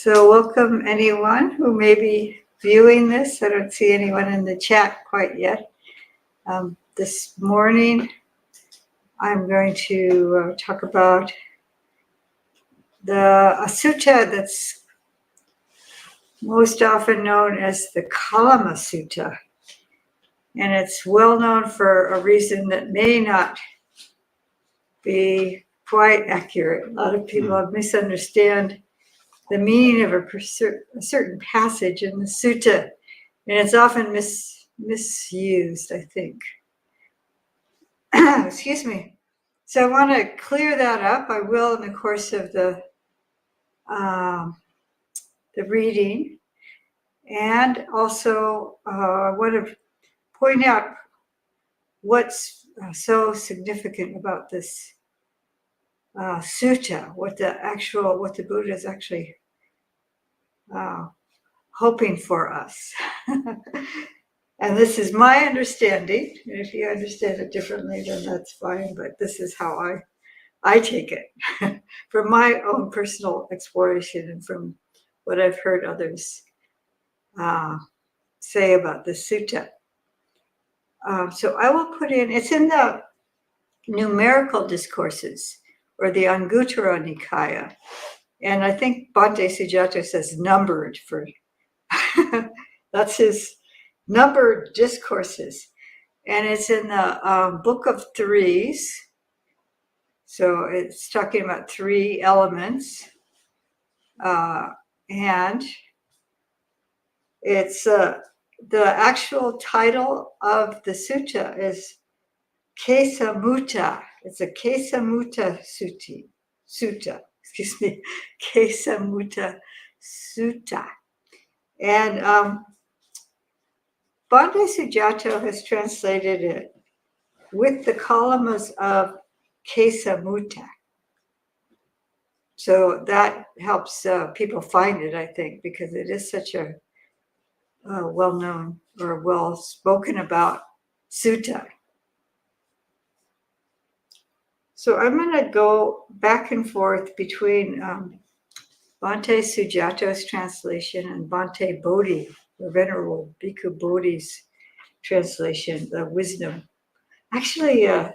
So welcome anyone who may be viewing this. I don't see anyone in the chat quite yet. This morning, I'm going to talk about a sutta that's most often known as the Kalama Sutta. And it's well known for a reason that may not be quite accurate. A lot of people misunderstand the meaning of a certain passage in the sutta, and it's often misused, I think. Excuse me. So I want to clear that up. I will in the course of the reading, and also I want to point out what's so significant about this sutta, what the Buddha is actually hoping for us. And this is my understanding. And if you understand it differently, then that's fine. But this is how I take it from my own personal exploration and from what I've heard others say about the sutta. So I will put it's in the numerical discourses, or the Anguttara Nikaya. And I think Bhante Sujato says numbered for, that's his numbered discourses. And it's in the Book of Threes. So it's talking about three elements. And it's the actual title of the sutta is Kesamutta. It's a Kesamutta Sutta. Excuse me, Kesamutta Sutta. And Bhante Sujato has translated it with the kalamas of Kesamutta. So that helps people find it, I think, because it is such a well-known or well-spoken about sutta. So I'm going to go back and forth between Bhante Sujato's translation and Bhante Bodhi, the Venerable Bhikkhu Bodhi's translation, the wisdom. Actually, I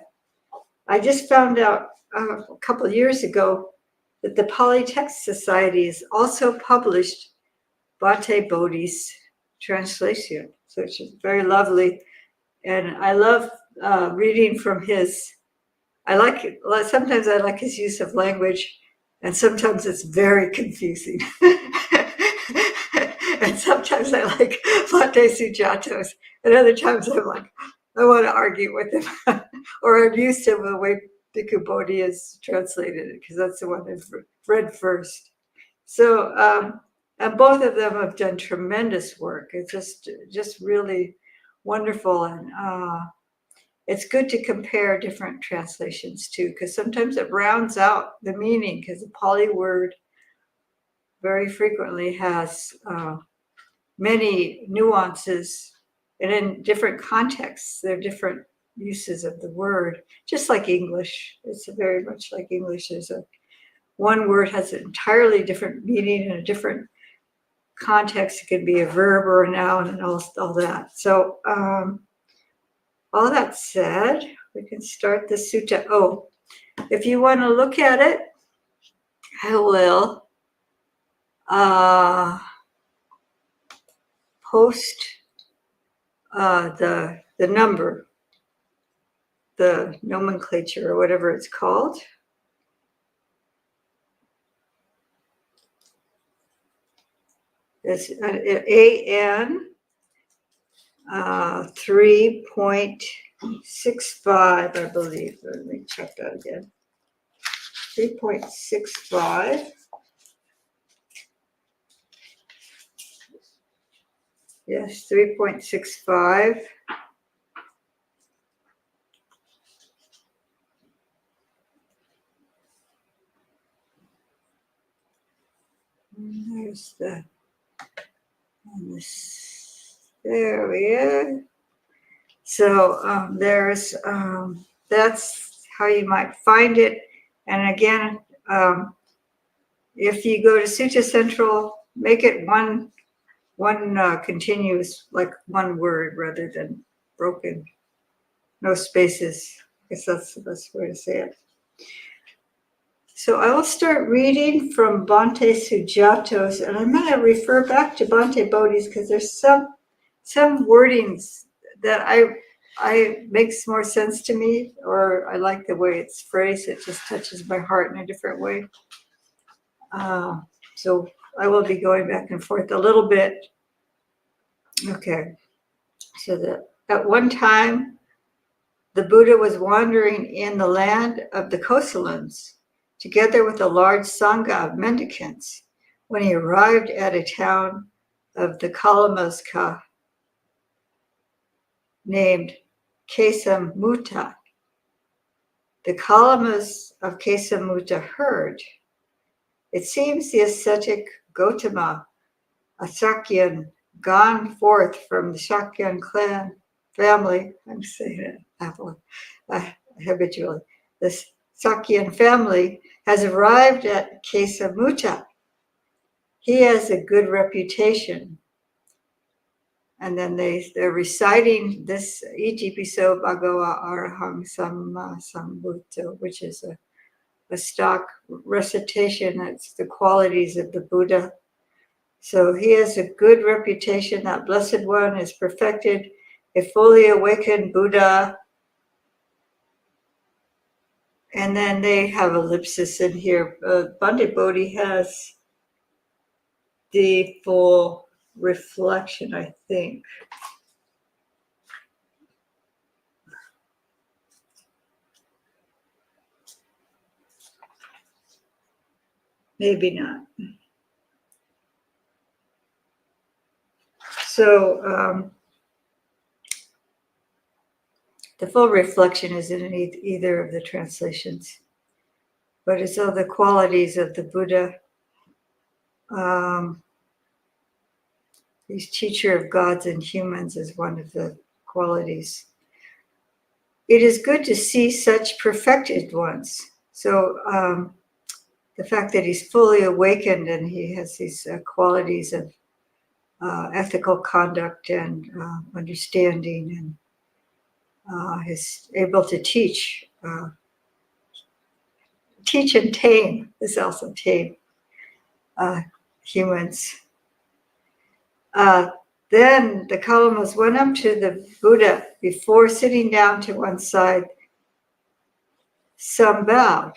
just found out a couple of years ago that the Polytext Society has also published Bhante Bodhi's translation, so it's very lovely. And I love reading from his. Sometimes I like his use of language, and sometimes it's very confusing. And sometimes I like Bhante Sujato's, and other times I'm like, I want to argue with him. Or I'm used to the way Bhikkhu Bodhi is translated it, because that's the one I've read first. So, and both of them have done tremendous work. It's just really wonderful. And it's good to compare different translations too, because sometimes it rounds out the meaning, because the Pali word very frequently has many nuances, and in different contexts, there are different uses of the word, just like English. It's very much like English. One word has an entirely different meaning in a different context. It can be a verb or a noun and all that. So, all that said, we can start the sutta. Oh, if you want to look at it, I will post the number, the nomenclature, or whatever it's called. It's AN 3.65, I believe. Let me check that again. 3.65. Yes, 3.65. There's there we are. So there's, that's how you might find it. And again, If you go to Sutta Central, make it one continuous, like one word rather than broken, no spaces. I guess that's the best way to say it. So I will start reading from Bhante Sujatos, and I'm going to refer back to Bhante Bodhis because there's some wordings that I makes more sense to me, or I like the way it's phrased. It just touches my heart in a different way. So I will be going back and forth a little bit. Okay, so that at one time the Buddha was wandering in the land of the Kosalans, together with a large sangha of mendicants, when he arrived at a town of the Kalamaska named Kesamutta. The Kalamas of Kesamutta heard. It seems the ascetic Gotama, a Sakyan, gone forth from the Sakyan clan family. I'm saying it habitually. This Sakyan family has arrived at Kesamutta. He has a good reputation. And then they're reciting this Itipiso Bhagava Arahang Samma Sambuddho, which is a stock recitation. That's the qualities of the Buddha. So he has a good reputation. That Blessed One is perfected, a fully awakened Buddha. And then they have ellipsis in here. Bhante Bodhi has the full reflection, I think. Maybe not. So the full reflection is in either of the translations, but it's all the qualities of the Buddha. He's teacher of gods and humans is one of the qualities. It is good to see such perfected ones. So the fact that he's fully awakened and he has these qualities of ethical conduct and understanding, and is able to teach and tame, is also tame humans. Then the Kalamas went up to the Buddha. Before sitting down to one side, some bowed.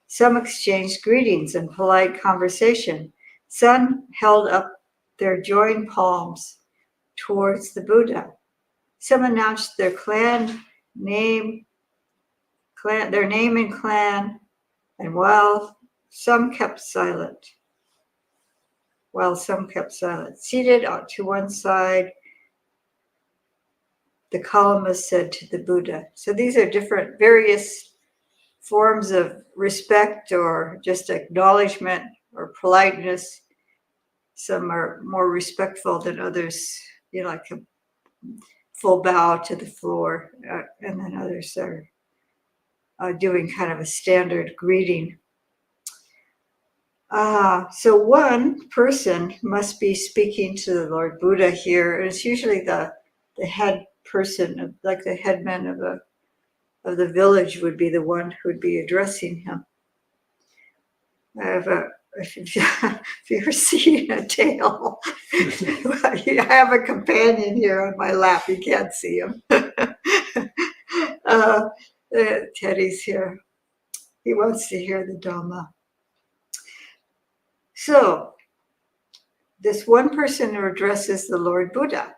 Some exchanged greetings and polite conversation. Some held up their joined palms towards the Buddha. Some announced their name and clan, and while some kept silent. Seated to one side, the Kalamas said to the Buddha. So these are different, various forms of respect or just acknowledgement or politeness. Some are more respectful than others, like a full bow to the floor, and then others are doing kind of a standard greeting. So one person must be speaking to the Lord Buddha here. It's usually the head person, like the headman of the village would be the one who would be addressing him. If you ever seen a tail, I have a companion here on my lap. You can't see him. Teddy's here. He wants to hear the Dhamma. So, this one person who addresses the Lord Buddha.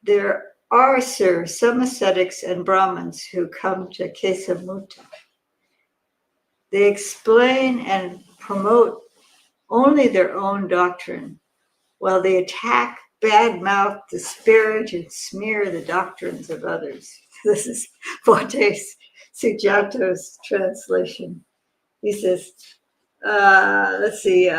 There are, sir, some ascetics and Brahmins who come to Kesamutta. They explain and promote only their own doctrine, while they attack, badmouth, disparage, and smear the doctrines of others. This is Bhante Sujato's translation. He says, let's see.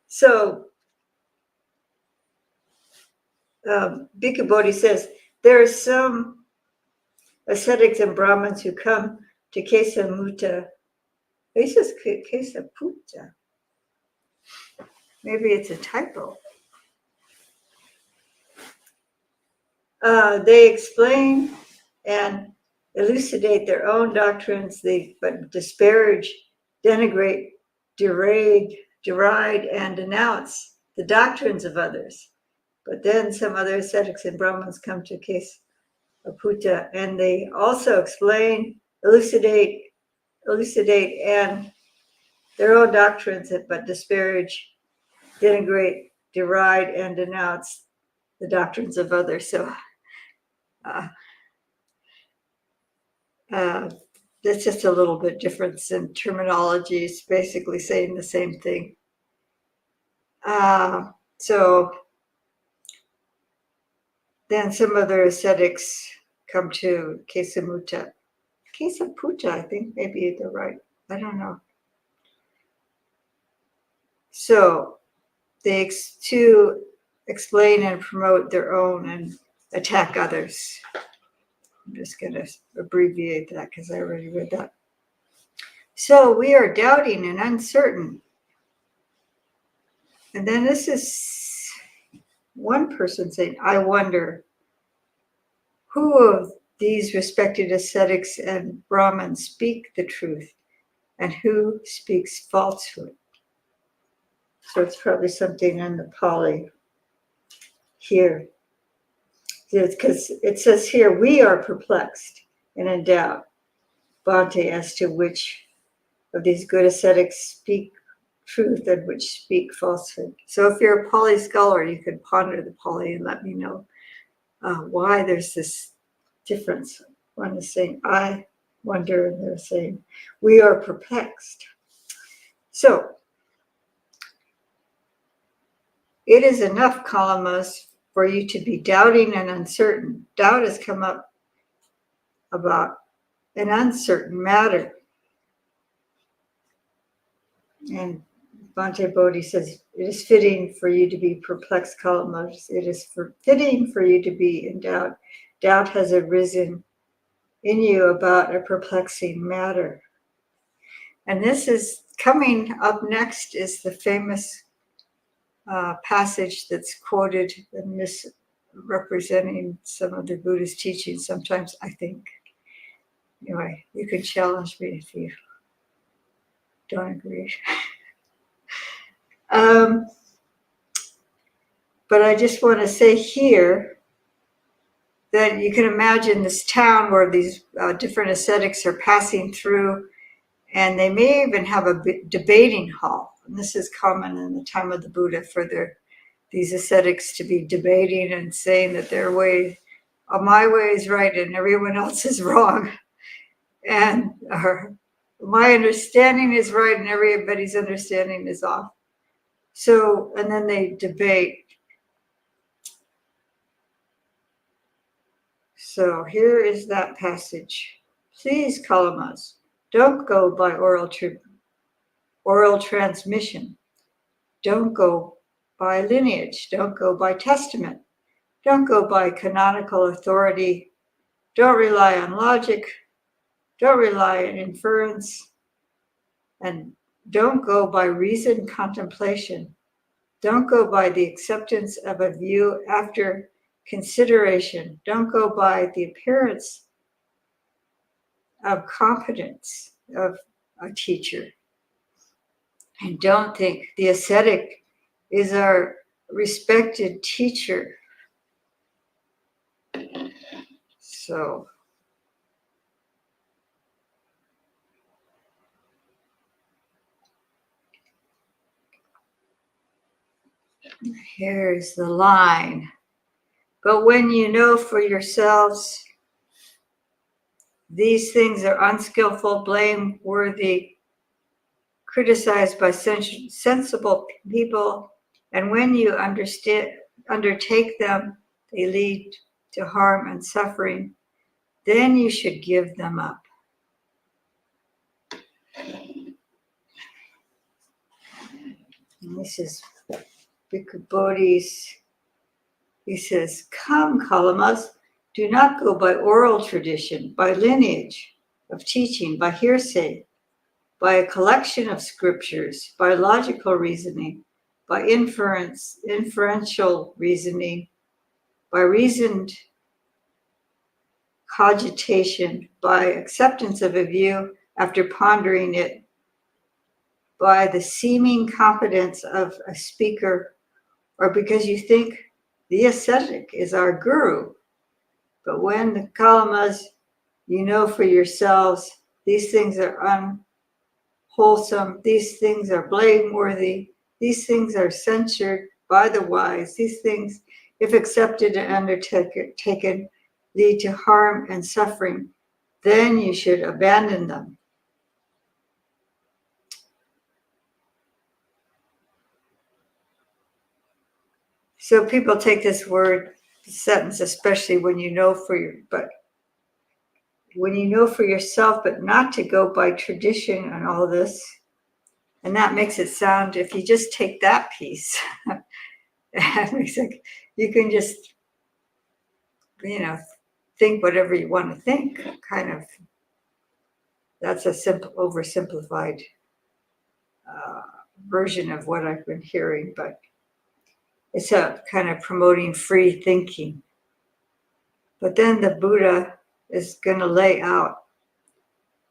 So Bhikkhu Bodhi says, there are some ascetics and Brahmins who come to Kesamutta. He says Kesaputta. Maybe it's a typo. They explain and elucidate their own doctrines, but disparage, denigrate, deride, and denounce the doctrines of others. But then some other ascetics and Brahmins come to Kesaputta, and they also explain, elucidate, and their own doctrines, but disparage, denigrate, deride, and denounce the doctrines of others. So that's just a little bit difference in terminology. It's basically saying the same thing. So then some other ascetics come to Kesamutta. Kesaputta, I think maybe they're right. I don't know. So they to explain and promote their own and attack others. I'm just going to abbreviate that because I already read that. So we are doubting and uncertain. And then this is one person saying, I wonder, who of these respected ascetics and Brahmins speak the truth and who speaks falsehood? So it's probably something in the Pali here. Because it says here, we are perplexed and in doubt, Bhante, as to which of these good ascetics speak truth and which speak falsehood. So if you're a Pali scholar, you could ponder the Pali and let me know why there's this difference. One is saying, I wonder, and they're saying, we are perplexed. So it is enough, Kalamas, for you to be doubting and uncertain. Doubt has come up about an uncertain matter. And Bhante Bodhi says, it is fitting for you to be perplexed, Kalamas. It is fitting for you to be in doubt. Doubt has arisen in you about a perplexing matter. And this is coming up next is the famous passage that's quoted and misrepresenting some of the Buddhist teachings sometimes, I think. Anyway, you can challenge me if you don't agree. But I just want to say here that you can imagine this town where these different ascetics are passing through, and they may even have a debating hall. And this is common in the time of the Buddha for these ascetics to be debating and saying that their way, my way is right and everyone else is wrong. And my understanding is right and everybody's understanding is off. So, and then they debate. So here is that passage. Please, Kalamas, don't go by oral transmission. Don't go by lineage. Don't go by testament. Don't go by canonical authority. Don't rely on logic. Don't rely on inference. And don't go by reasoned contemplation. Don't go by the acceptance of a view after consideration. Don't go by the appearance of competence of a teacher. And don't think the ascetic is our respected teacher. So here's the line. But when you know for yourselves these things are unskillful, blameworthy, criticized by sensible people, and when you undertake them, they lead to harm and suffering, then you should give them up. And this is Bhikkhu Bodhi's. He says, come, Kalamas, Do not go by oral tradition, by lineage of teaching, by hearsay, by a collection of scriptures, by logical reasoning, by inferential reasoning, by reasoned cogitation, by acceptance of a view after pondering it, by the seeming competence of a speaker, or because you think the ascetic is our guru. But when the kalamas, you know for yourselves, these things are unwholesome, these things are blameworthy, these things are censured by the wise, these things, if accepted and undertaken, lead to harm and suffering, then you should abandon them. So people take this sentence, especially when you know when you know for yourself, but not to go by tradition and all this. And that makes it sound, if you just take that piece, it makes like you can just, think whatever you want to think, kind of. That's a simple, oversimplified version of what I've been hearing, but it's a kind of promoting free thinking. But then the Buddha is going to lay out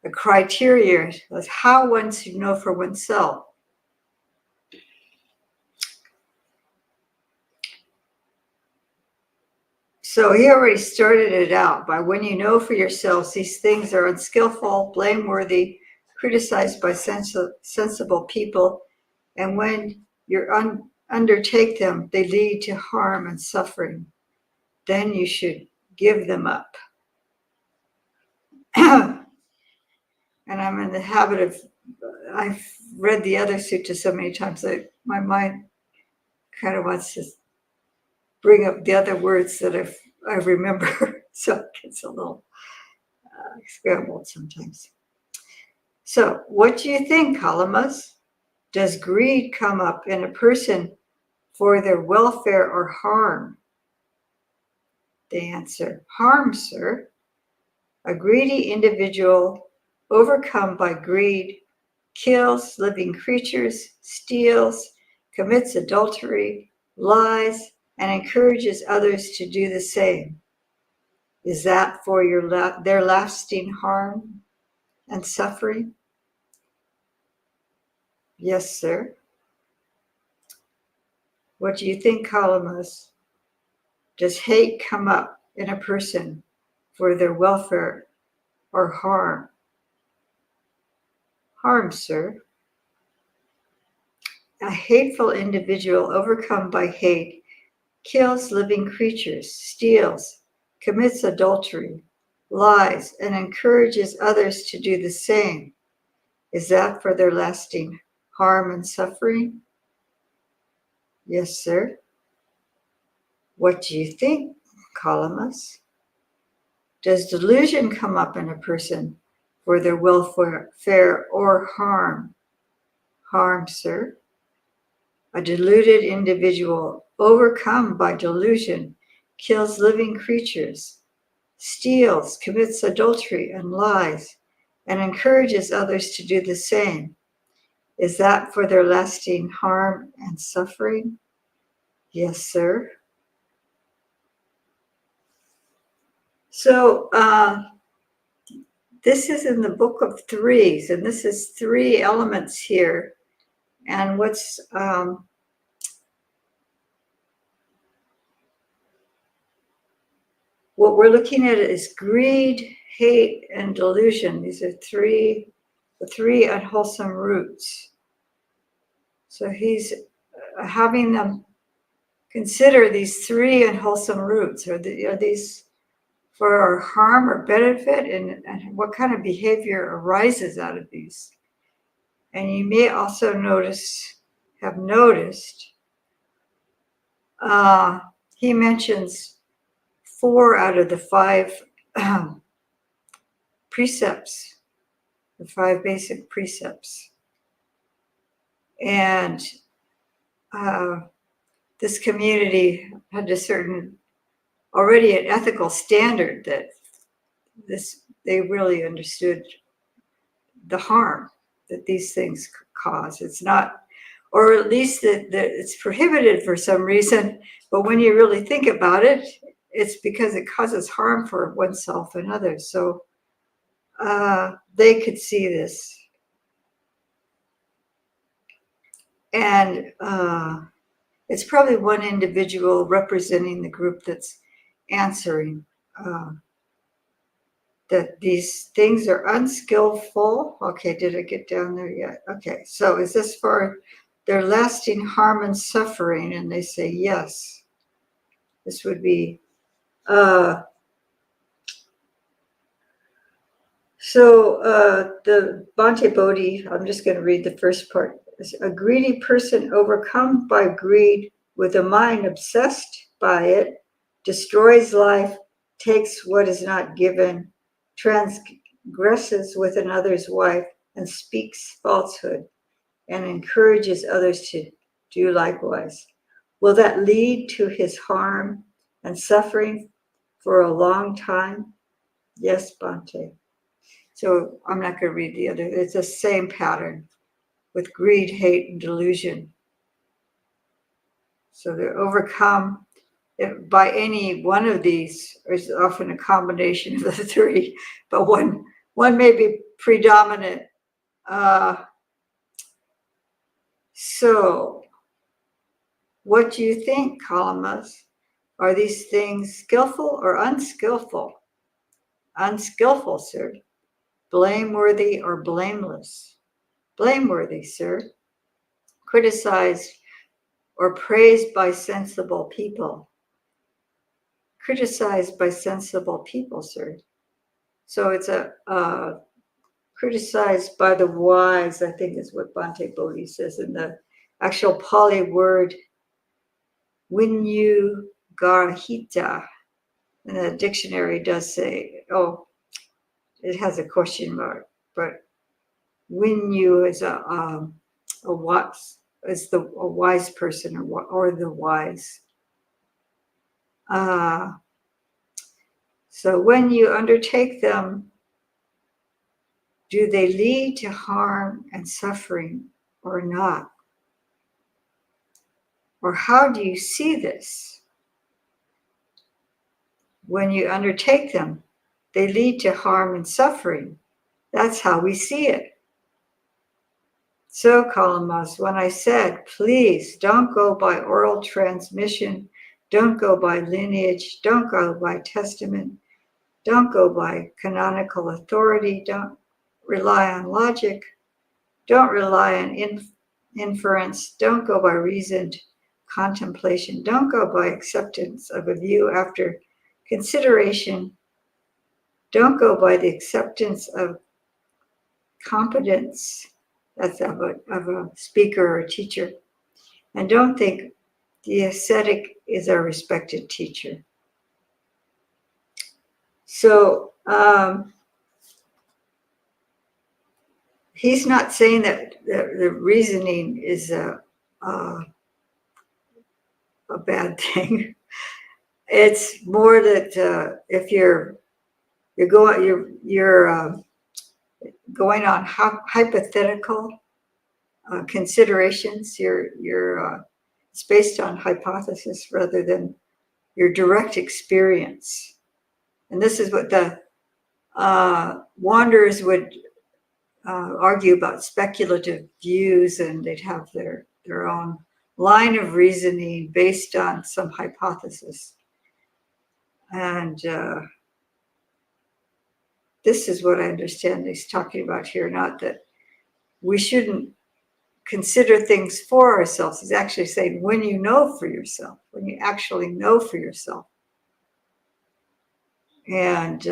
a criteria of how one should know for oneself. So he already started it out by when you know for yourselves these things are unskillful, blameworthy, criticized by sensible people, and when you undertake them, they lead to harm and suffering. Then you should give them up. And I'm in the habit of, I've read the other sutta so many times that my mind kind of wants to bring up the other words that I remember. So it gets a little scrambled sometimes. So what do you think, Kalamas? Does greed come up in a person for their welfare or harm? The answer, harm, sir. A greedy individual overcome by greed kills living creatures, steals, commits adultery, lies, and encourages others to do the same. Is that for their lasting harm and suffering? Yes, sir. What do you think, Kalamas? Does hate come up in a person for their welfare or harm? Harm, sir. A hateful individual overcome by hate kills living creatures, steals, commits adultery, lies, and encourages others to do the same. Is that for their lasting harm and suffering? Yes, sir. What do you think, Kalamas? Does delusion come up in a person for their welfare or harm? Harm, sir. A deluded individual overcome by delusion kills living creatures, steals, commits adultery and lies, and encourages others to do the same. Is that for their lasting harm and suffering? Yes, sir. So this is in the Book of Threes, and this is 3 elements here. And what we're looking at is greed, hate, and delusion. These are the 3 unwholesome roots. So he's having them consider these 3 unwholesome roots. Are these for our harm or benefit, and what kind of behavior arises out of these? And you may also have noticed, he mentions 4 out of the 5 precepts, the 5 basic precepts. And this community had a certain already an ethical standard that they really understood the harm that these things cause. It's not, or at least that it's prohibited for some reason, but when you really think about it, it's because it causes harm for oneself and others. So they could see this. And it's probably one individual representing the group that's answering that these things are unskillful. Okay, did I get down there yet? Okay, so is this for their lasting harm and suffering? And they say yes. This would be the Bhante Bodhi, I'm just going to read the first part. A greedy person overcome by greed with a mind obsessed by it destroys life, takes what is not given, transgresses with another's wife, and speaks falsehood, and encourages others to do likewise. Will that lead to his harm and suffering for a long time? Yes, Bhante. So I'm not going to read the other. It's the same pattern with greed, hate, and delusion. So they're overcome by any one of these, or it's often a combination of the three, but one may be predominant. So what do you think, Kalamas? Are these things skillful or unskillful? Unskillful, sir. Blameworthy or blameless? Blameworthy, sir. Criticized or praised by sensible people. Criticized by sensible people, sir. So it's criticized by the wise, I think is what Bhante Bodhi says in the actual Pali word, Vinyu Garahita. And the dictionary does say, it has a question mark, but Vinyu is a wise person or the wise. So when you undertake them, do they lead to harm and suffering or not? Or how do you see this? When you undertake them, they lead to harm and suffering. That's how we see it. So, Kalamas, when I said, please don't go by oral transmission, don't go by lineage, don't go by testament, don't go by canonical authority, don't rely on logic, don't rely on inference, don't go by reasoned contemplation, don't go by acceptance of a view after consideration, don't go by the acceptance of competence, that's of a speaker or a teacher, and don't think the ascetic is our respected teacher. So he's not saying that the reasoning is a bad thing. It's more that if you're going on hypothetical considerations, it's based on hypothesis rather than your direct experience. And this is what the wanderers would argue about speculative views, and they'd have their own line of reasoning based on some hypothesis. And this is what I understand he's talking about here, not that we shouldn't consider things for ourselves. He's actually saying when you know for yourself, when you actually know for yourself. And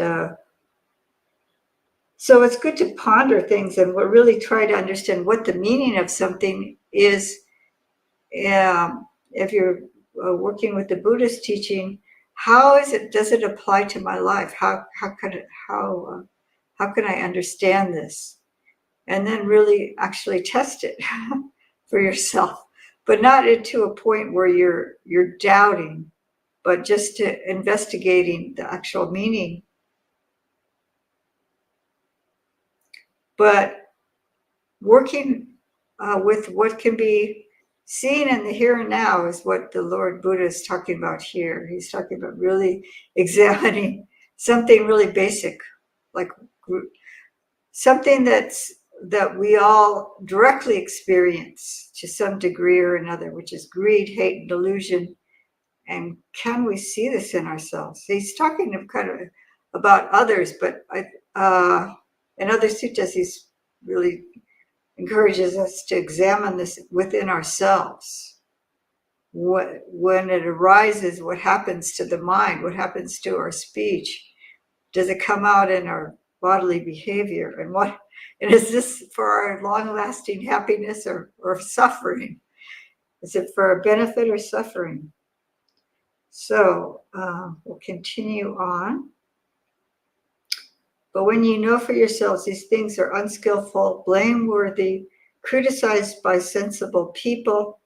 so it's good to ponder things and we'll really try to understand what the meaning of something is. If you're working with the Buddhist teaching, does it apply to my life? How can I understand this? And then really actually test it for yourself, but not to a point where you're doubting but just to investigating the actual meaning. But working with what can be seen in the here and now is what the Lord Buddha is talking about here. He's talking about really examining something really basic, like something that we all directly experience to some degree or another, which is greed, hate, and delusion. And can we see this in ourselves? He's talking about others, but in other suttas, he's really encourages us to examine this within ourselves. When it arises, what happens to the mind? What happens to our speech? Does it come out in our bodily behavior? And is this for our long-lasting happiness or suffering? Is it for our benefit or suffering? So we'll continue on. But when you know for yourselves these things are unskillful, blameworthy, criticized by sensible people,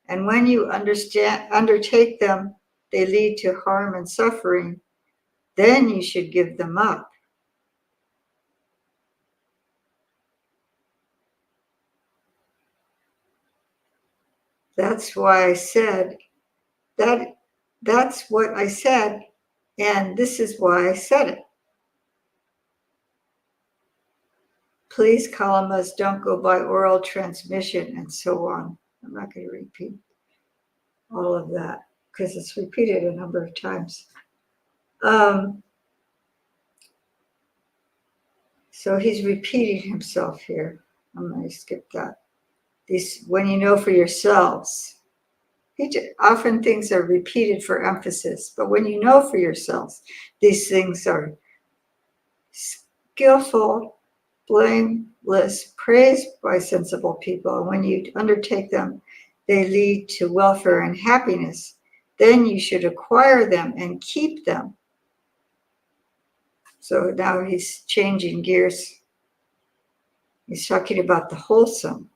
and when you undertake them, they lead to harm and suffering, then you should give them up. That's why I said that. That's what I said, and this is why I said it. Please, Kalamas, don't go by oral transmission and so on. I'm not going to repeat all of that because it's repeated a number of times. So he's repeating himself here. I'm going to skip that. When you know for yourselves, often things are repeated for emphasis, but when you know for yourselves, these things are skillful, blameless, praised by sensible people. And when you undertake them, they lead to welfare and happiness. Then you should acquire them and keep them. So now he's changing gears. He's talking about the wholesome.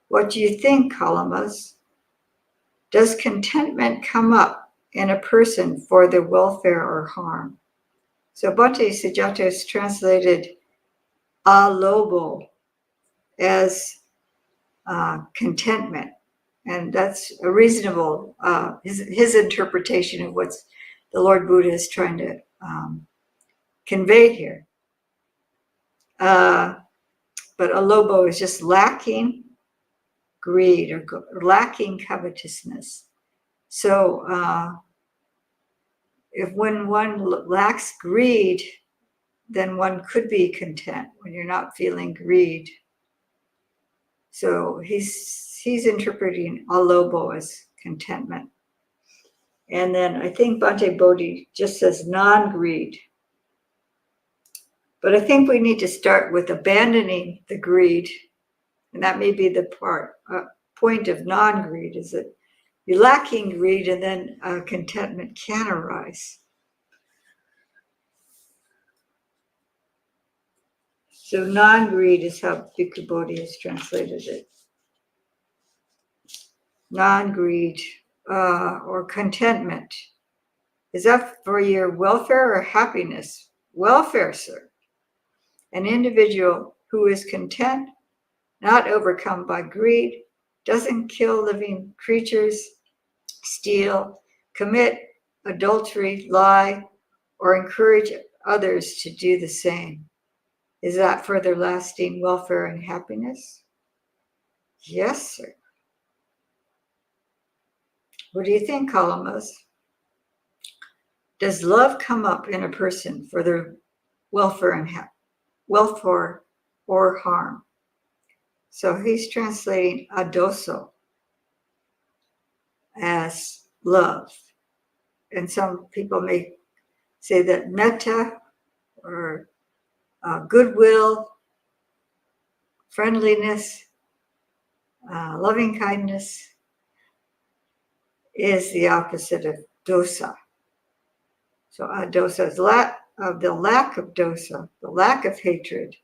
What do you think, Kalamas? Does contentment come up in a person for their welfare or harm? So Bhante Sujato has translated a lobo as contentment, and that's a reasonable his interpretation of what the Lord Buddha is trying to convey here. But a lobo is just lacking greed or lacking covetousness. So if when one lacks greed, then one could be content when you're not feeling greed. So he's interpreting alobo as contentment. And then I think Bhante Bodhi just says non-greed. But I think we need to start with abandoning the greed. And that may be the point of non-greed, is that you're lacking greed and then contentment can arise. So non-greed is how Bhikkhu Bodhi has translated it. Non-greed or contentment. Is that for your welfare or happiness? Welfare, sir. An individual who is content, not overcome by greed, doesn't kill living creatures, steal, commit adultery, lie, or encourage others to do the same. Is that for their lasting welfare and happiness? Yes, sir. What do you think, Kalamas? Does love come up in a person for their welfare and welfare or harm? So he's translating adoso as love. And some people may say that metta or goodwill, friendliness, loving kindness is the opposite of dosa. So adosa is the lack of dosa, the lack of hatred.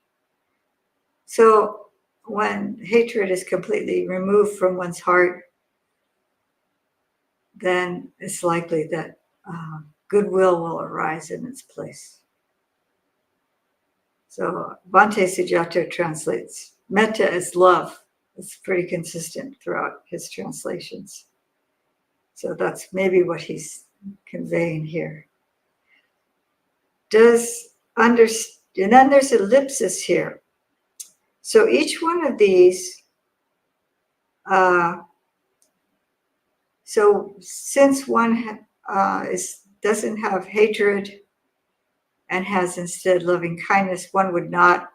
So when hatred is completely removed from one's heart, then it's likely that goodwill will arise in its place. So Bhante Sujato translates metta as love. It's pretty consistent throughout his translations. So that's maybe what he's conveying here. And then there's ellipsis here. So each one of these, so since one doesn't have hatred and has instead loving kindness, one would not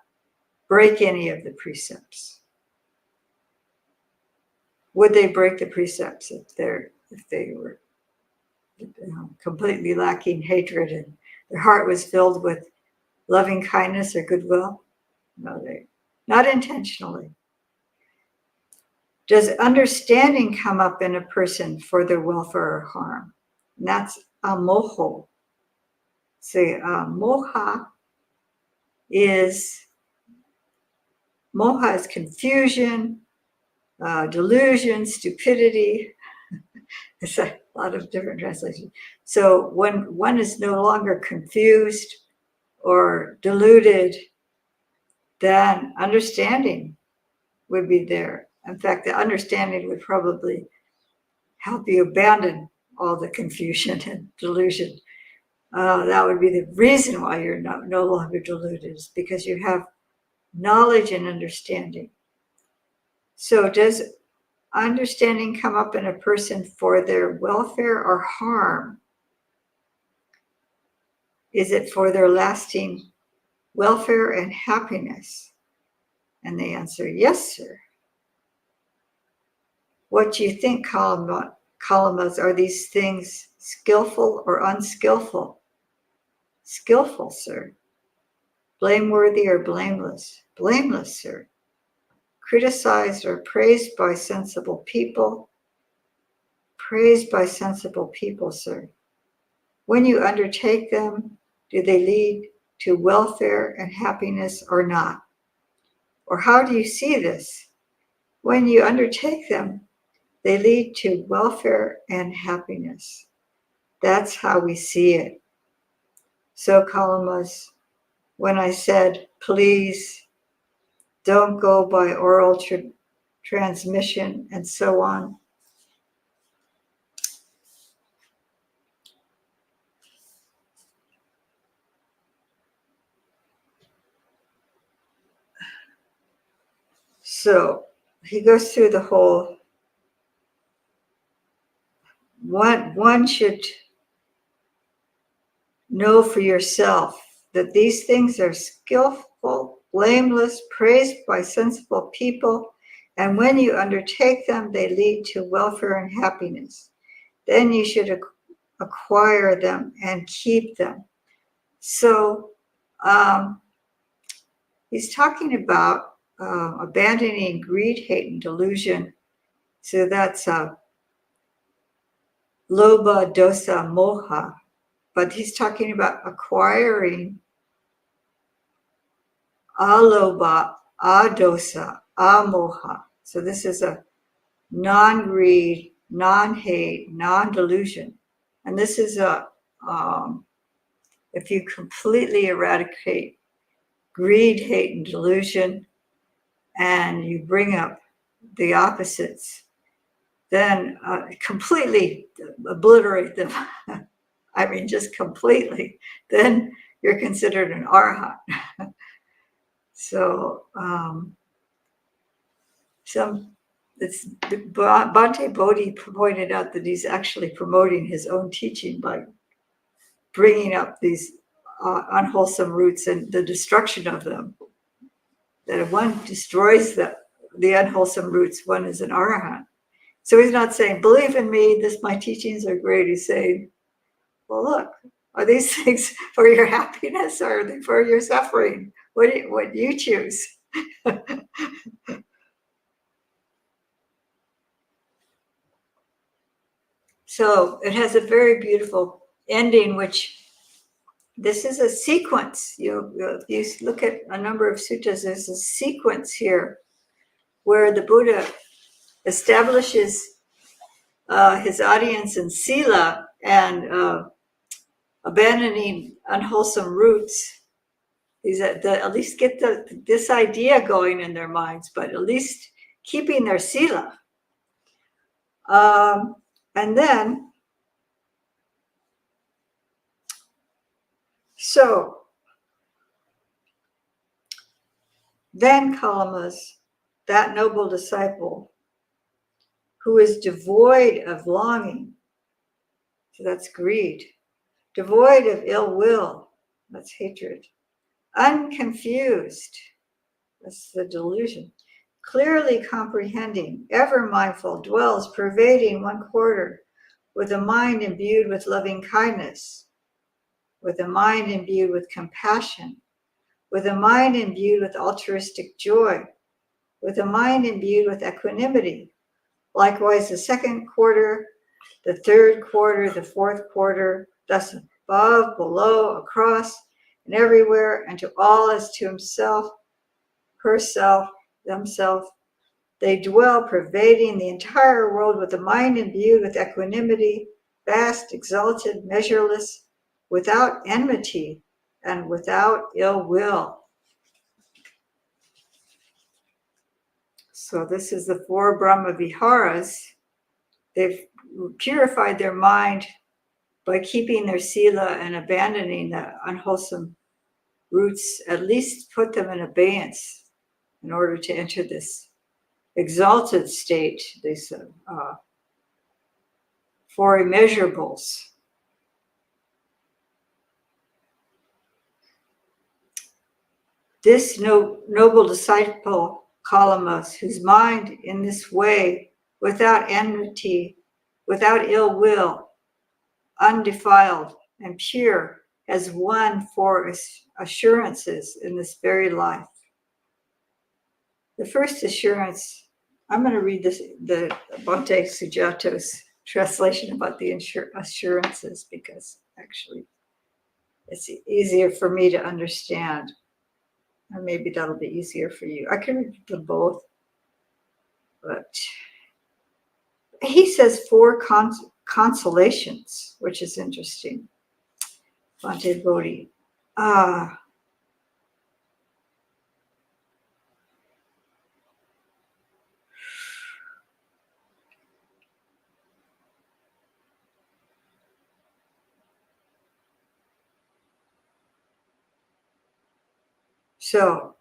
break any of the precepts. Would they break the precepts if they were completely lacking hatred and their heart was filled with loving kindness or goodwill? No, not intentionally. Does understanding come up in a person for their welfare or harm? And that's amoho. So moha is confusion, delusion, stupidity. It's a lot of different translations. So when one is no longer confused or deluded, then understanding would be there. In fact, the understanding would probably help you abandon all the confusion and delusion. That would be the reason why you're no longer deluded, is because you have knowledge and understanding. So does understanding come up in a person for their welfare or harm? Is it for their lasting welfare and happiness? And they answer, yes, sir. What do you think, Kalamas? Are these things skillful or unskillful? Skillful, sir. Blameworthy or blameless? Blameless, sir. Criticized or praised by sensible people? Praised by sensible people, sir. When you undertake them, do they lead to welfare and happiness or not? Or how do you see this? When you undertake them, they lead to welfare and happiness. That's how we see it. So, Kalamas, when I said, please don't go by oral transmission and so on, so he goes through the whole, one should know for yourself that these things are skillful, blameless, praised by sensible people, and when you undertake them, they lead to welfare and happiness. Then you should acquire them and keep them. So he's talking about abandoning greed, hate, and delusion. So that's lobha, dosa, moha. But he's talking about acquiring alobha, adosa, amoha. So this is a non-greed, non-hate, non-delusion. And this is if you completely eradicate greed, hate, and delusion, and you bring up the opposites, then completely obliterate them. I mean, just completely. Then you're considered an arhat. So Bhante Bodhi pointed out that he's actually promoting his own teaching by bringing up these unwholesome roots and the destruction of them. That if one destroys the unwholesome roots, one is an arhat. So he's not saying, believe in me, my teachings are great. He's saying, well, look, are these things for your happiness or are they for your suffering? What do you choose? So it has a very beautiful ending, which this is a sequence. You look at a number of suttas, there's a sequence here where the Buddha establishes his audience in Sila and abandoning unwholesome roots. He's at least get this idea going in their minds, but at least keeping their Sila. And then, then Kalamas, that noble disciple who is devoid of longing, so that's greed, devoid of ill will, that's hatred, unconfused, that's the delusion, clearly comprehending, ever mindful, dwells pervading one quarter with a mind imbued with loving kindness, with a mind imbued with compassion, with a mind imbued with altruistic joy, with a mind imbued with equanimity. Likewise, the second quarter, the third quarter, the fourth quarter, thus above, below, across, and everywhere, and to all as to himself, herself, themselves. They dwell, pervading the entire world with a mind imbued with equanimity, vast, exalted, measureless, without enmity, and without ill will. So this is the four Brahma Viharas. They've purified their mind by keeping their sila and abandoning the unwholesome roots, at least put them in abeyance in order to enter this exalted state, these four immeasurables. This noble disciple, Kalamas, whose mind in this way, without enmity, without ill will, undefiled and pure, has won four assurances in this very life. The first assurance, I'm going to read the Bhante Sujato's translation about the assurances, because actually it's easier for me to understand. Or maybe that'll be easier for you. I can read them both. But he says four consolations, which is interesting. Bhante Bodhi. So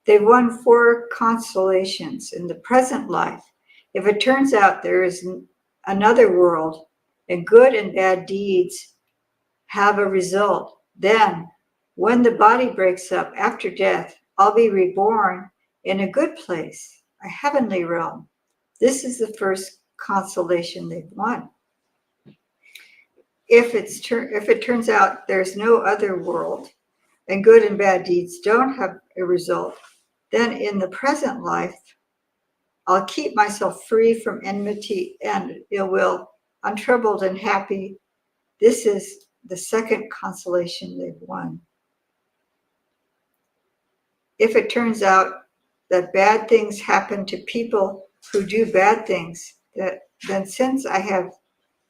they've won four consolations in the present life. If it turns out there is another world and good and bad deeds have a result, then when the body breaks up after death, I'll be reborn in a good place, a heavenly realm. This is the first consolation they've won. If it turns out there's no other world and good and bad deeds don't have a result, then in the present life, I'll keep myself free from enmity and ill will, untroubled and happy. This is the second consolation they've won. If it turns out that bad things happen to people who do bad things, then since I have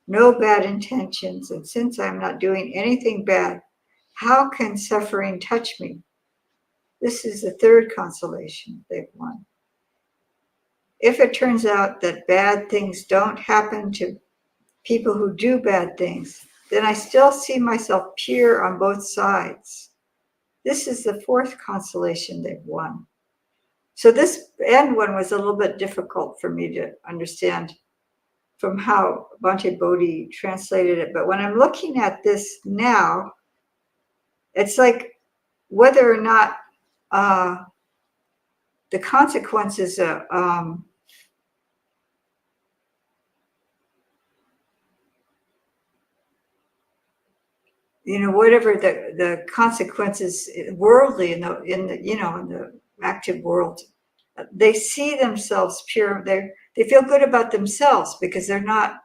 no bad intentions and since I'm not doing anything bad, how can suffering touch me? This is the third consolation they've won. If it turns out that bad things don't happen to people who do bad things, then I still see myself pure on both sides. This is the fourth consolation they've won. So this end one was a little bit difficult for me to understand from how Bhante Bodhi translated it. But when I'm looking at this now, it's like whether or not the consequences whatever the consequences worldly in the active world, they see themselves pure. They feel good about themselves because they're not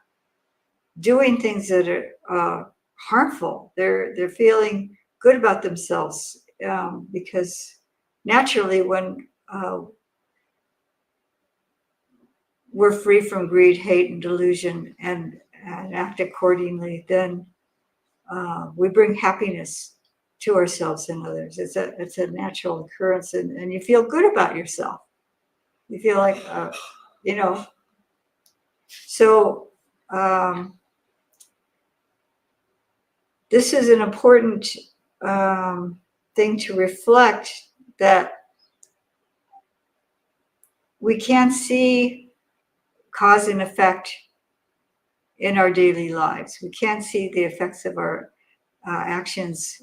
doing things that are harmful. They're feeling good about themselves because naturally when we're free from greed, hate, and delusion, and act accordingly, then we bring happiness to ourselves and others. It's a natural occurrence, and you feel good about yourself. You feel like, you know. So this is an important thing to reflect, that we can't see cause and effect in our daily lives. We can't see the effects of our actions,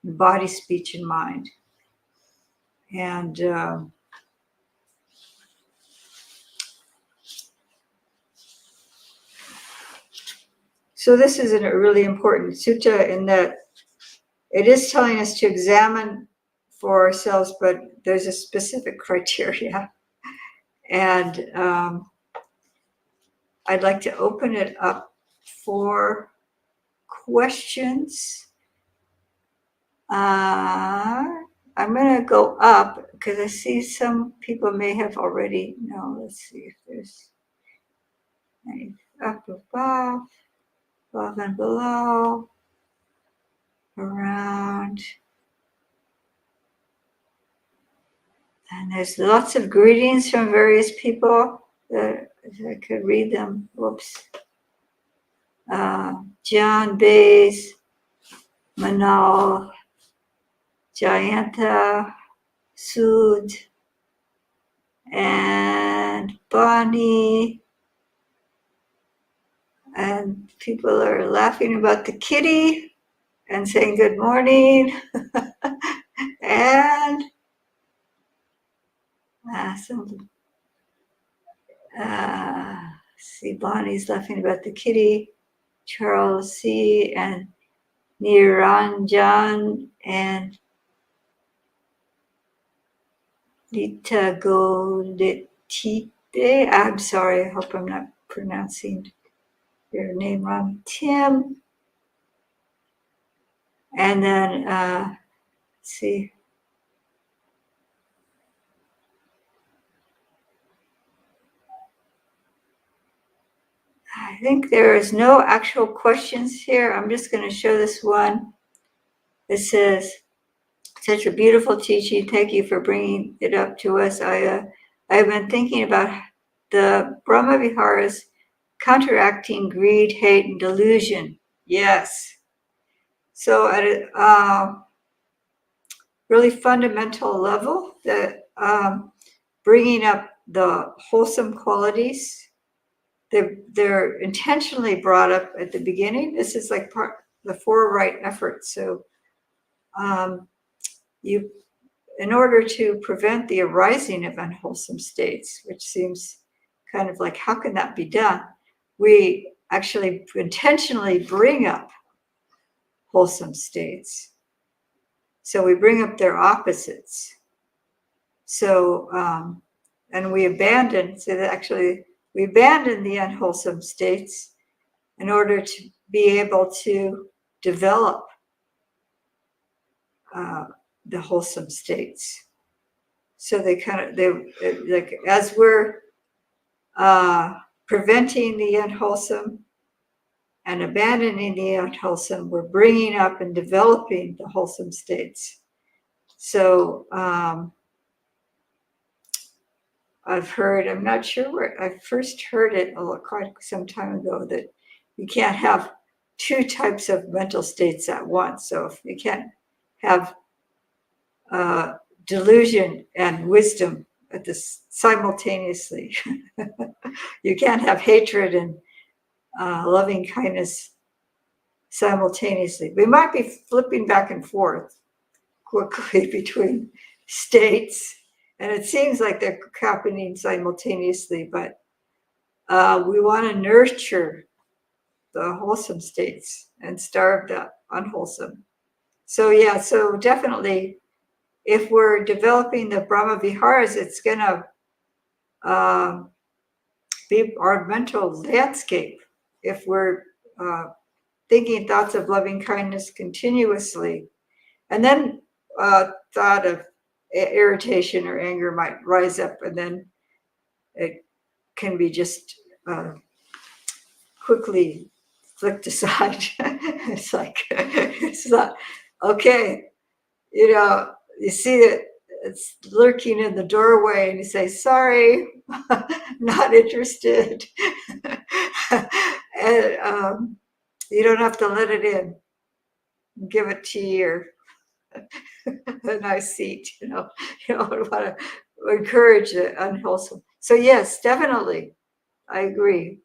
body, speech, and mind. And so this is a really important sutta, in that it is telling us to examine for ourselves, but there's a specific criteria. And I'd like to open it up for questions. I'm going to go up because I see some people may have already. No, let's see if there's any up above, above and below, around. And there's lots of greetings from various people that I could read them. Whoops. John Bays, Manal, Jayanta, Sud, and Bonnie. And people are laughing about the kitty and saying good morning. And see, Bonnie's laughing about the kitty. Charles C. and Niranjan and Lita Goldite. I'm sorry, I hope I'm not pronouncing your name wrong. Tim. And then, let's see. I think there is no actual questions here. I'm just going to show this one. It says, such a beautiful teaching. Thank you for bringing it up to us. I've been thinking about the Brahma Viharas counteracting greed, hate, and delusion. Yes. So at a really fundamental level, that bringing up the wholesome qualities, they're intentionally brought up at the beginning. This is like part the four right efforts. So you, in order to prevent the arising of unwholesome states, which seems kind of like, how can that be done? We actually intentionally bring up wholesome states. So we bring up their opposites. So, and we abandon, so that actually we abandon the unwholesome states in order to be able to develop the wholesome states. So they like, as we're preventing the unwholesome and abandoning the unwholesome, we're bringing up and developing the wholesome states. So I've heard, I'm not sure where, I first heard it quite some time ago, that you can't have two types of mental states at once. So if you can't have delusion and wisdom at this simultaneously, you can't have hatred and loving kindness simultaneously. We might be flipping back and forth quickly between states, and it seems like they're happening simultaneously, but we want to nurture the wholesome states and starve the unwholesome. So yeah, so definitely, if we're developing the Brahma Viharas, it's going to be our mental landscape. If we're thinking thoughts of loving kindness continuously, and then thought of irritation or anger might rise up, and then it can be just quickly flicked aside. It's like, it's not, okay, you see it, it's lurking in the doorway and you say, sorry, not interested. And you don't have to let it in. Give it tea or a nice seat, you don't want to encourage it unwholesome. So yes, definitely, I agree.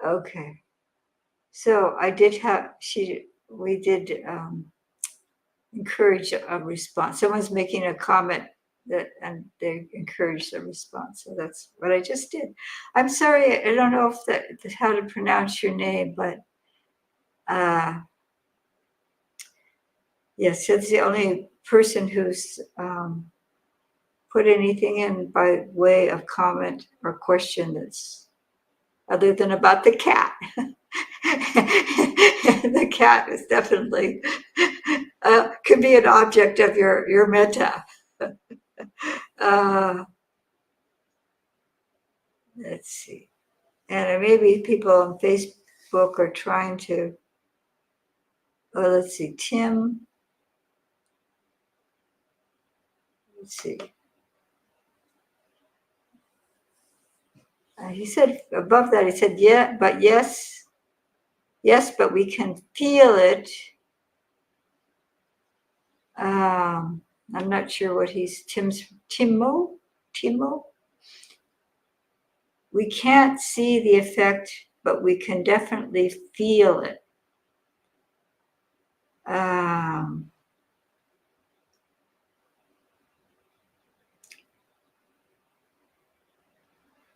Okay. So I did have, we did encourage a response. Someone's making a comment and they encourage a response. So that's what I just did. I'm sorry, I don't know if that's how to pronounce your name, but yes, it's the only person who's put anything in by way of comment or question that's other than about the cat. The cat is definitely could be an object of your metta. Uh, let's see. And maybe people on Facebook are trying to, let's see, Tim, let's see. He said above that, he said, yeah, but yes, but we can feel it. I'm not sure what Timo? We can't see the effect, but we can definitely feel it.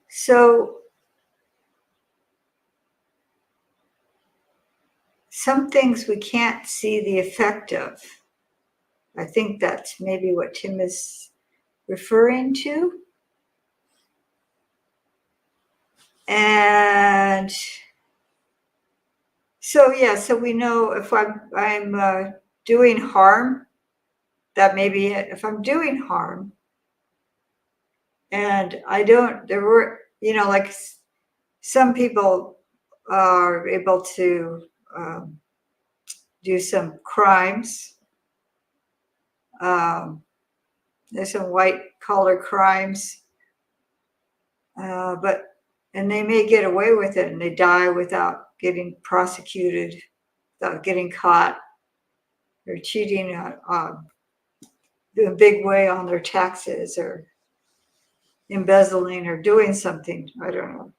So some things we can't see the effect of. I think that's maybe what Tim is referring to. And so, yeah, so we know if I'm doing harm, that may be it. If I'm doing harm and there were, like some people are able to do some crimes. There's some white collar crimes, and they may get away with it and they die without getting prosecuted, without getting caught. They're cheating in a big way on their taxes or embezzling or doing something, I don't know,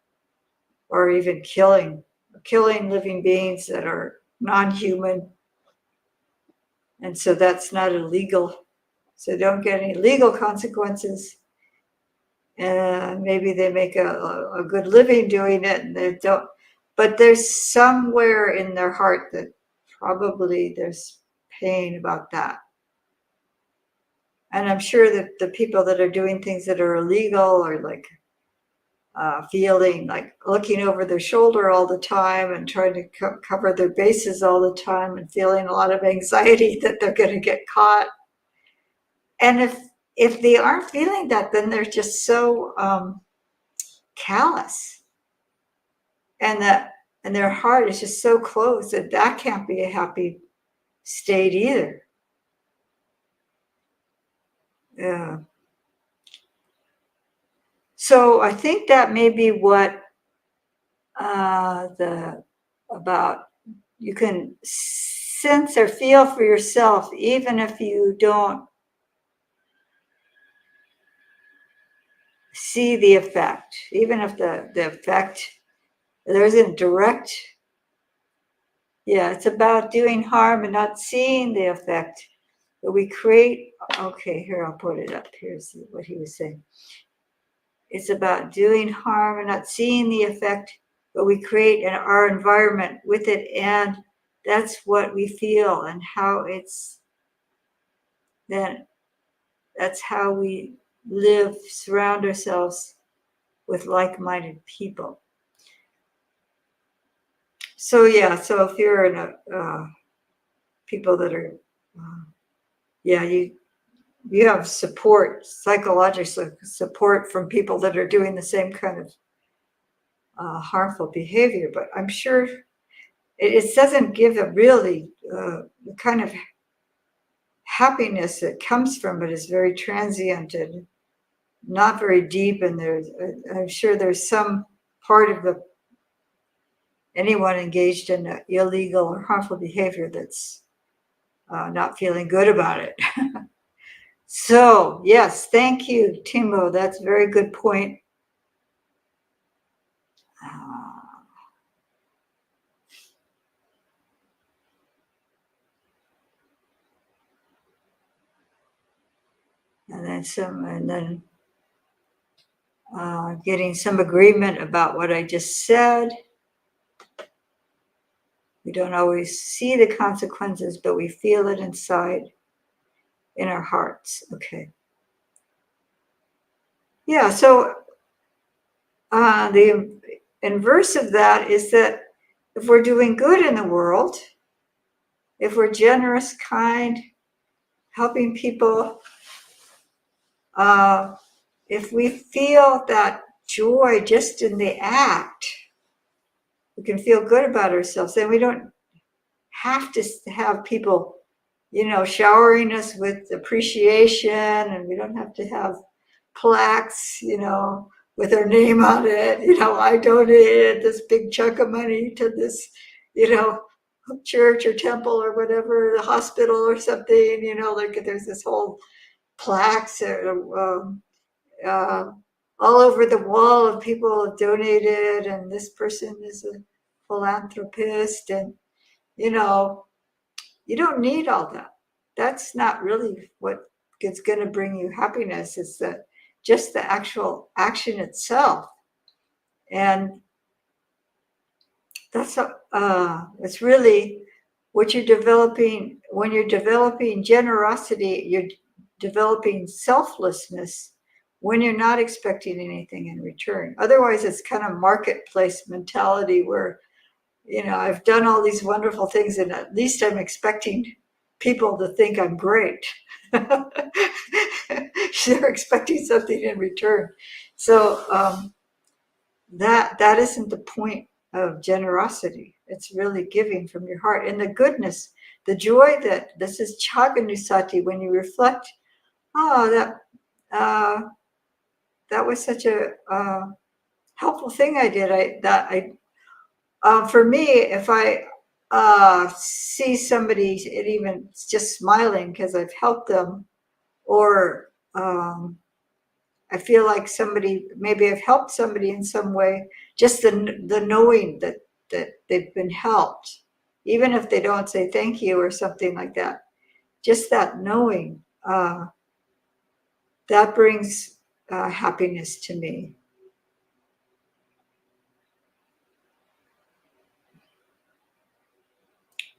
or even killing living beings that are non-human. And so that's not illegal. So don't get any legal consequences. And maybe they make a good living doing it and they don't. But there's somewhere in their heart that probably there's pain about that. And I'm sure that the people that are doing things that are illegal or like feeling like looking over their shoulder all the time and trying to cover their bases all the time and feeling a lot of anxiety that they're going to get caught. And if they aren't feeling that, then they're just so callous, and their heart is just so closed that can't be a happy state either. Yeah. So I think that may be what you can sense or feel for yourself, even if you don't see the effect, even if the effect, there isn't direct. Yeah, it's about doing harm and not seeing the effect. But we create, okay, here, I'll put it up. Here's what he was saying. It's about doing harm and not seeing the effect, but we create our environment with it, and that's what we feel and how that's how we live, surround ourselves with like-minded people. So yeah, so if you're in a people that are, yeah, you have support, psychological support from people that are doing the same kind of harmful behavior. But I'm sure it doesn't give a really the kind of happiness that comes from it is very transient and not very deep. And I'm sure there's some part of the anyone engaged in illegal or harmful behavior that's not feeling good about it. So, yes, thank you, Timo. That's a very good point. And then getting some agreement about what I just said. We don't always see the consequences, but we feel it inside in our hearts. Okay. Yeah, so the inverse of that is that if we're doing good in the world, if we're generous, kind, helping people, if we feel that joy just in the act, we can feel good about ourselves. Then we don't have to have people, showering us with appreciation, and we don't have to have plaques, with our name on it. I donated this big chunk of money to this, church or temple or whatever, the hospital or something, like there's this whole plaques all over the wall of people have donated, and this person is a philanthropist, and you don't need all that. That's not really what is going to bring you happiness. It's that just the actual action itself, and that's it's really what you're developing. When you're developing generosity, you're developing selflessness when you're not expecting anything in return. Otherwise, it's kind of marketplace mentality where, I've done all these wonderful things and at least I'm expecting people to think I'm great. They're expecting something in return. So that isn't the point of generosity. It's really giving from your heart. And the goodness, the joy that this is Chaganusati, when you reflect, that that was such a helpful thing I did. For me, if I see somebody and even just smiling because I've helped them, or I feel like maybe I've helped somebody in some way, just the knowing that they've been helped, even if they don't say thank you or something like that, just that knowing, that brings happiness to me.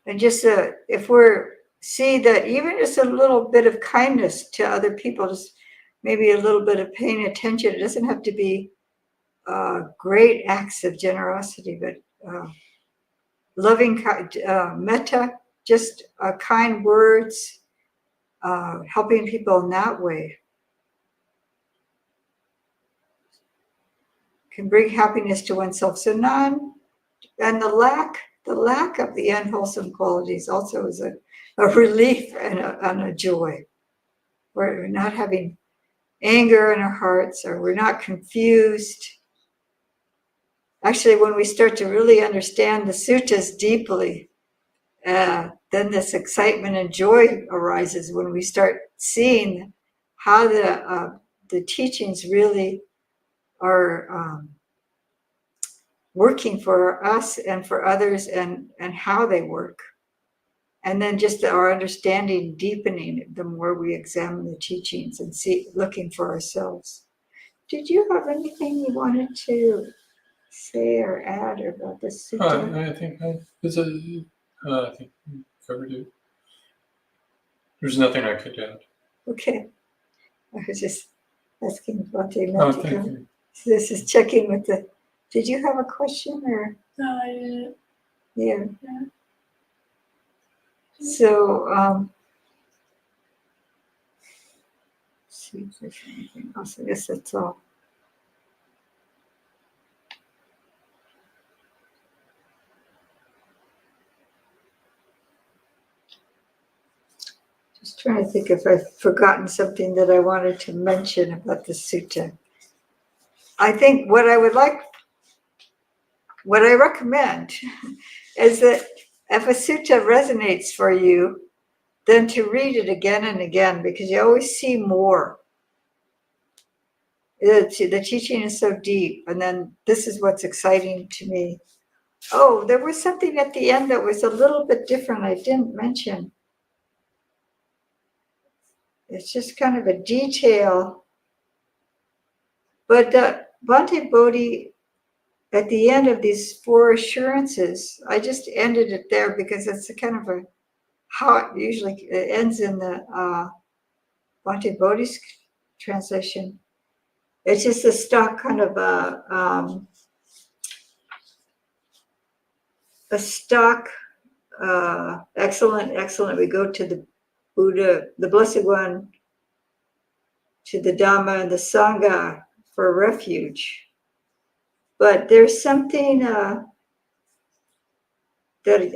And just if we're see that even just a little bit of kindness to other people, just maybe a little bit of paying attention. It doesn't have to be great acts of generosity, but loving metta, just kind words, helping people in that way can bring happiness to oneself. So and the lack of the unwholesome qualities also is a relief and a joy. We're not having anger in our hearts, or we're not confused. Actually, when we start to really understand the suttas deeply, then this excitement and joy arises when we start seeing how the teachings really are working for us and for others, and how they work. And then just our understanding deepening the more we examine the teachings and looking for ourselves. Did you have anything you wanted to say or add about this sutta? I think I think we covered it. There's nothing I could add. Okay. I was just asking Bhante Oh, thank you. So this is checking with did you have a question or? No, I didn't. Yeah. So, let's see if there's anything else. I guess that's all. Just trying to think if I've forgotten something that I wanted to mention about the sutta. I think what I recommend is that if a sutta resonates for you, then to read it again and again, because you always see more. The teaching is so deep. And then this is what's exciting to me. Oh, there was something at the end that was a little bit different I didn't mention. It's just kind of a detail. But Bhante Bodhi, at the end of these 4 assurances, I just ended it there because it's a kind of a how it usually ends in the Bhante Bodhi's translation. It's just a stock kind of a stock excellent. We go to the Buddha, the Blessed One, to the Dhamma and the Sangha for refuge. But there's something that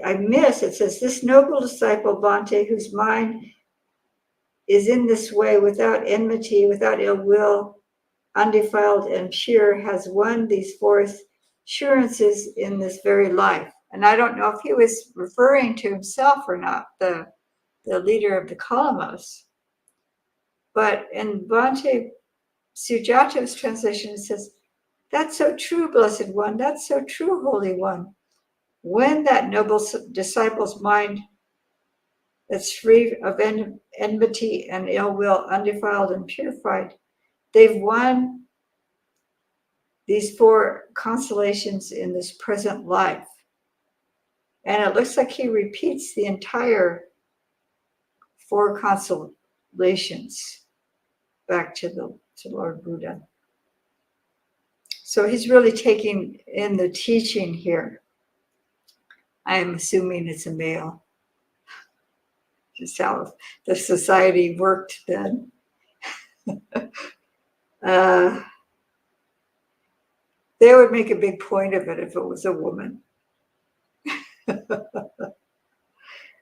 I miss. It says, this noble disciple Bhante, whose mind is in this way, without enmity, without ill will, undefiled and pure, has won these 4 assurances in this very life. And I don't know if he was referring to himself or not, the leader of the Kalamos. But in Bhante Sujata's translation, it says, that's so true, Blessed One. That's so true, Holy One. When that noble disciple's mind that's free of enmity and ill will, undefiled and purified, they've won these 4 consolations in this present life. And it looks like he repeats the entire 4 consolations back to Lord Buddha. So he's really taking in the teaching here. I am assuming it's a male. Just how the society worked then. They would make a big point of it if it was a woman.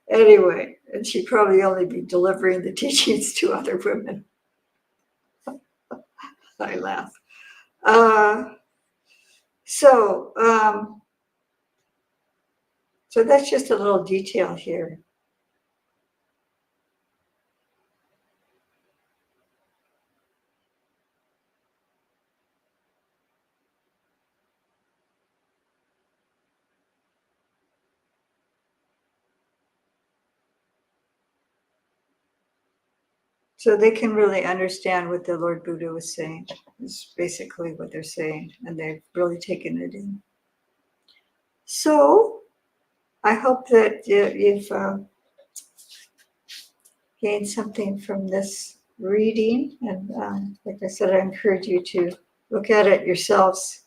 Anyway, and she'd probably only be delivering the teachings to other women. I laugh. So that's just a little detail here. So they can really understand what the Lord Buddha was saying, is basically what they're saying, and they've really taken it in. So I hope that you've gained something from this reading. And like I said, I encourage you to look at it yourselves.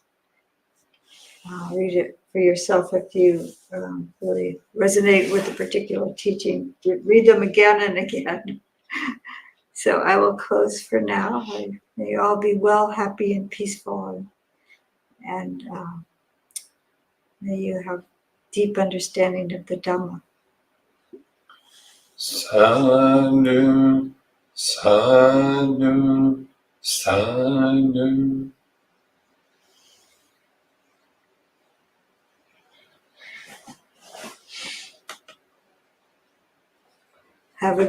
Read it for yourself if you really resonate with the particular teaching. Read them again and again. So I will close for now. May you all be well, happy, and peaceful. And may you have deep understanding of the Dhamma. Sadhu, sadhu, sadhu. Have a